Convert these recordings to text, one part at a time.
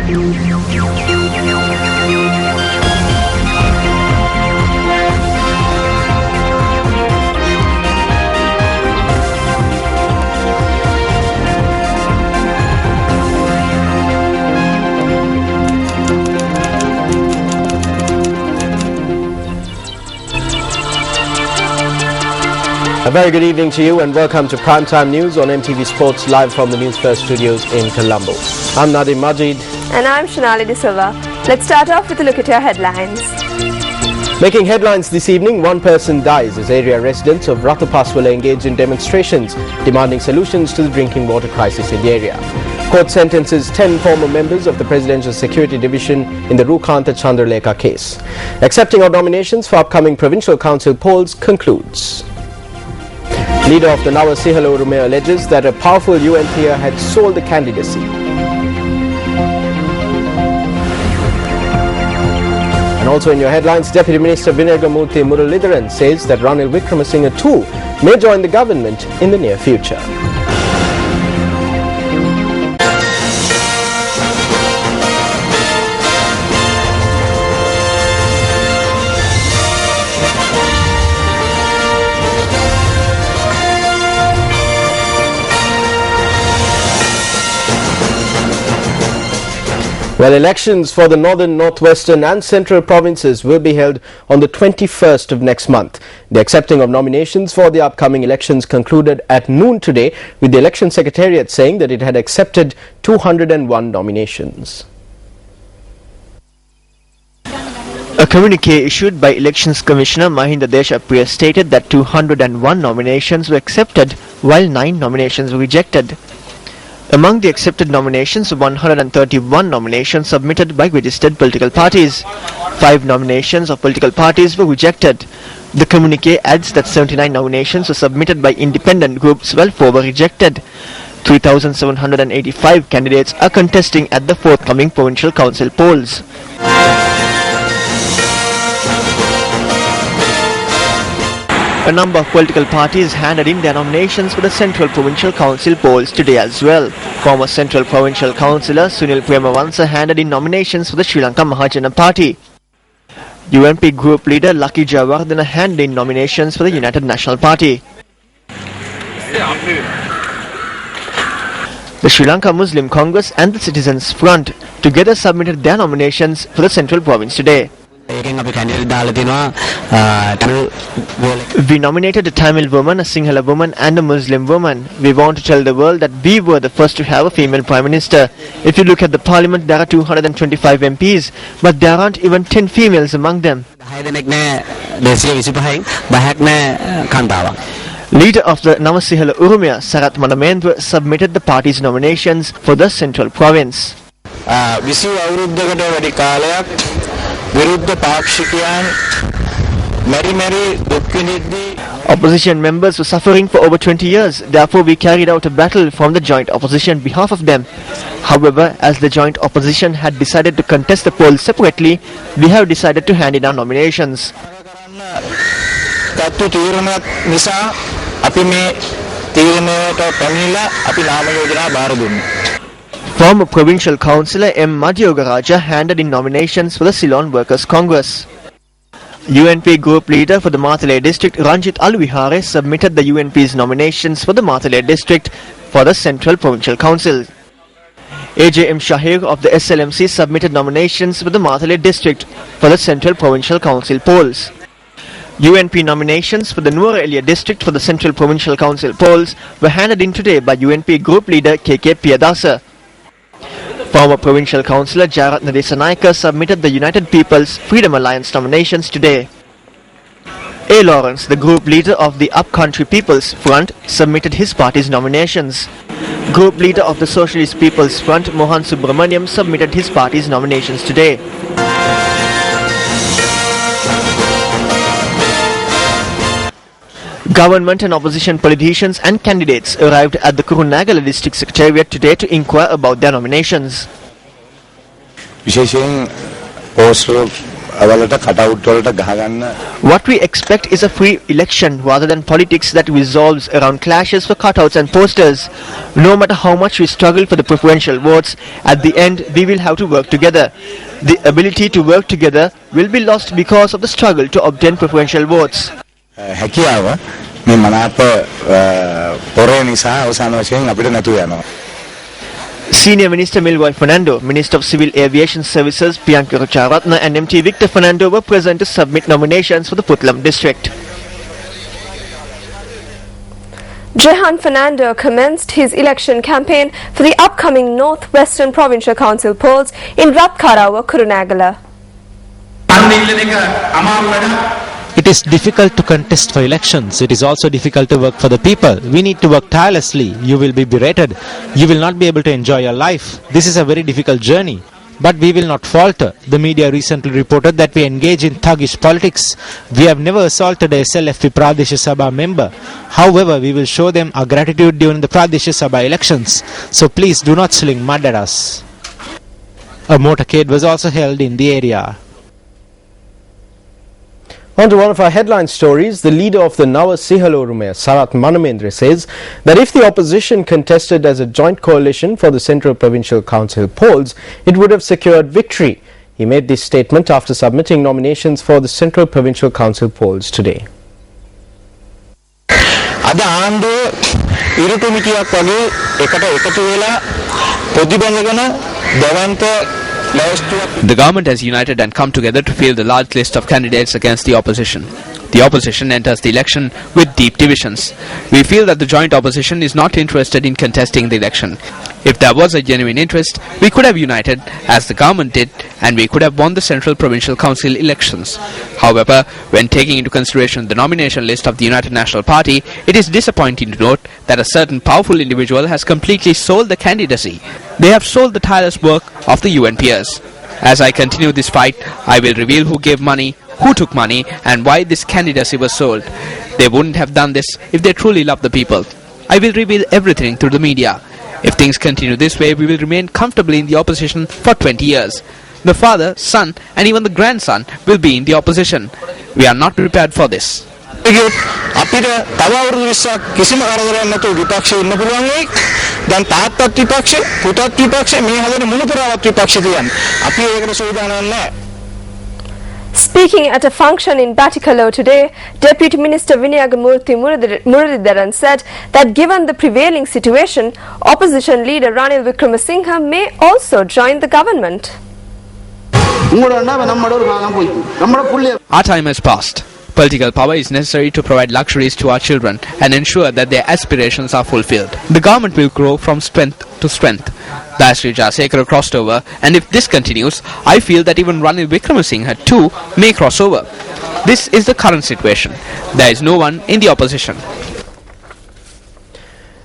A very good evening to you and welcome to Primetime News on MTV Sports live from the Newsfirst studios in Colombo. I'm Nadim Majid. And I'm Shonali De Silva. Let's start off with a look at your headlines. Making headlines this evening, one person dies as area residents of Ratapaswala engage in demonstrations demanding solutions to the drinking water crisis in the area. Court sentences 10 former members of the Presidential Security Division in the Rukanta Chandralekha case. Accepting of nominations for upcoming provincial council polls concludes. Leader of the Navasihala Urume alleges that a powerful UN player had sold the candidacy. And also in your headlines, Deputy Minister Vinayagamurthy Muralidharan says that Ranil Wickremesinghe too may join the government in the near future. Well, elections for the northern, northwestern and central provinces will be held on the 21st of next month. The accepting of nominations for the upcoming elections concluded at noon today, with the election secretariat saying that it had accepted 201 nominations. A communique issued by Elections Commissioner Mahinda Deshapriya stated that 201 nominations were accepted while 9 nominations were rejected. Among the accepted nominations, 131 nominations submitted by registered political parties. 5 nominations of political parties were rejected. The communique adds that 79 nominations were submitted by independent groups while 4 were rejected. 3,785 candidates are contesting at the forthcoming provincial council polls. A number of political parties handed in their nominations for the Central Provincial Council polls today as well. Former Central Provincial Councillor Sunil Premavansa handed in nominations for the Sri Lanka Mahajana Party. UNP Group Leader Lucky Jayawardena handed in nominations for the United National Party. The Sri Lanka Muslim Congress and the Citizens Front together submitted their nominations for the Central Province today. We nominated a Tamil woman, a Sinhala woman and a Muslim woman. We want to tell the world that we were the first to have a female Prime Minister. If you look at the Parliament, there are 225 MPs, but there aren't even 10 females among them. Leader of the Navasihala Urume, Sarath Manamendra, submitted the party's nominations for the Central Province. Opposition members were suffering for over 20 years. Therefore, we carried out a battle from the joint opposition on behalf of them. However, as the joint opposition had decided to contest the polls separately, we have decided to hand in our nominations. Former Provincial Councillor M. Madhyogaraja handed in nominations for the Ceylon Workers' Congress. UNP Group Leader for the Matale District Ranjit Alvihare submitted the UNP's nominations for the Matale District for the Central Provincial Council. AJM Shahir of the SLMC submitted nominations for the Matale District for the Central Provincial Council polls. UNP nominations for the Nuwara Eliya District for the Central Provincial Council polls were handed in today by UNP Group Leader KK Piyadasa. Former Provincial Councillor Jayaratna Desanayake submitted the United People's Freedom Alliance nominations today. A. Lawrence, the group leader of the Upcountry People's Front, submitted his party's nominations. Group leader of the Socialist People's Front, Mohan Subramaniam, submitted his party's nominations today. Government and opposition politicians and candidates arrived at the Kurunegala District Secretariat today to inquire about their nominations. විශේෂයෙන් poster වලට cutout වලට ගහගන්න. What we expect is a free election rather than politics that resolves around clashes for cutouts and posters. No matter how much we struggle for the preferential votes, at the end we will have to work together. The ability to work together will be lost because of the struggle to obtain preferential votes. හැකියාව මේ මනාප පොරේ නිසා අවසාන වශයෙන් අපිට නැතුව යනවා. Senior Minister Milroy Fernando, Minister of Civil Aviation Services Priyanka Racharatna and MT Victor Fernando were present to submit nominations for the Puttalam district. Jehan Fernando commenced his election campaign for the upcoming North Western Provincial Council polls in Ratkarawa, Kurunegala. It is difficult to contest for elections. It is also difficult to work for the people. We need to work tirelessly. You will be berated. You will not be able to enjoy your life. This is a very difficult journey. But we will not falter. The media recently reported that we engage in thuggish politics. We have never assaulted a SLFP Pradesh Sabha member. However, we will show them our gratitude during the Pradesh Sabha elections. So please do not sling mud at us. A motorcade was also held in the area. On to one of our headline stories. The leader of the Nawa Sihalorume, Sarath Manamendra, says that if the opposition contested as a joint coalition for the Central Provincial Council polls, it would have secured victory. He made this statement after submitting nominations for the Central Provincial Council polls today. අද ආණ්ඩුව ඉරුතු මිටියක් වගේ එකට එකතු වෙලා ප්‍රතිබන්ධකන දවන්ත. The government has united and come together to field the large list of candidates against the opposition. The opposition enters the election with deep divisions. We feel that the joint opposition is not interested in contesting the election. If there was a genuine interest, we could have united as the government did, and we could have won the Central Provincial Council elections. However, when taking into consideration the nomination list of the United National Party, it is disappointing to note that a certain powerful individual has completely sold the candidacy. They have sold the tireless work of the UNPers. As I continue this fight, I will reveal who gave money, who took money, and why this candidacy was sold. They wouldn't have done this if they truly loved the people. I will reveal everything through the media. If things continue this way, we will remain comfortably in the opposition for 20 years. The father, son, and even the grandson will be in the opposition. We are not prepared for this. අපිට තව අවුරුදු 20ක් කිසිම කරදරයක් නැතුව විපක්ෂේ ඉන්න පුළුවන් වෙයි. දැන් තාත්තත් විපක්ෂේ, පුතත් විපක්ෂේ, මේ හැදෙන මුණුපුරාවත් විපක්ෂේ තියන්නේ. අපි ඒකට සූදානම් නැහැ. Speaking at a function in Battikalow today, Deputy Minister Vinayagamurthy Muralidharan said that given the prevailing situation, opposition leader Ranil Wickremesinghe may also join the government. Our time has passed. Political power is necessary to provide luxuries to our children and ensure that their aspirations are fulfilled. The government will grow from strength to strength. Dayasri Jayasekara crossed over, and if this continues, I feel that even Ranil Wickremesinghe too may cross over. This is the current situation. There is no one in the opposition.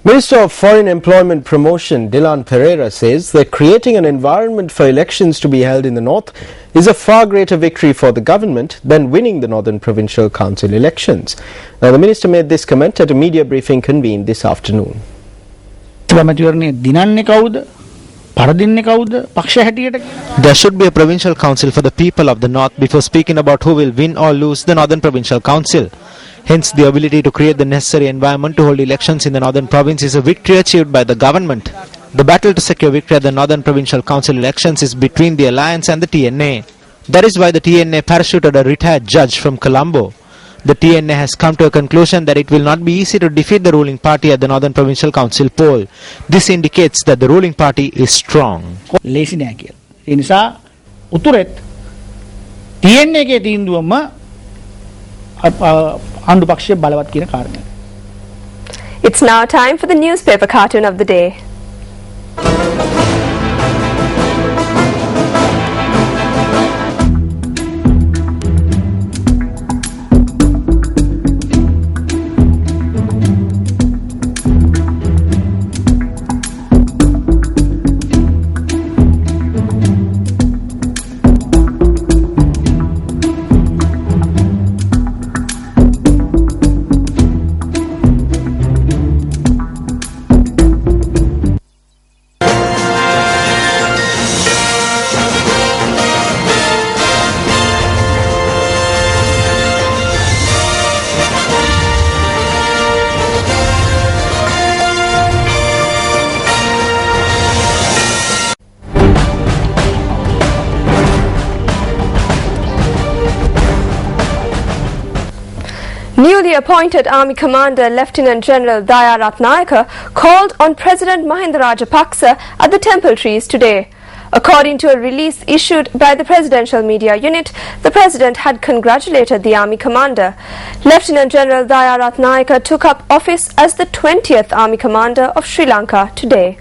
Minister of Foreign Employment Promotion Dylan Pereira says that creating an environment for elections to be held in the north is a far greater victory for the government than winning the Northern Provincial Council elections. Now, the minister made this comment at a media briefing convened this afternoon. There should be a provincial council for the people of the north before speaking about who will win or lose the Northern Provincial Council. Hence, the ability to create the necessary environment to hold elections in the Northern Province is a victory achieved by the government. The battle to secure victory at the Northern Provincial Council elections is between the Alliance and the TNA. That is why the TNA parachuted a retired judge from Colombo. The TNA has come to a conclusion that it will not be easy to defeat the ruling party at the Northern Provincial Council poll. This indicates that the ruling party is strong. It's now time for the newspaper cartoon of the day. Newly appointed Army Commander Lieutenant General Daya Ratnayaka called on President Mahinda Rajapaksa at the Temple Trees today. According to a release issued by the Presidential Media Unit, the President had congratulated the Army Commander. Lieutenant General Daya Ratnayaka took up office as the 20th Army Commander of Sri Lanka today.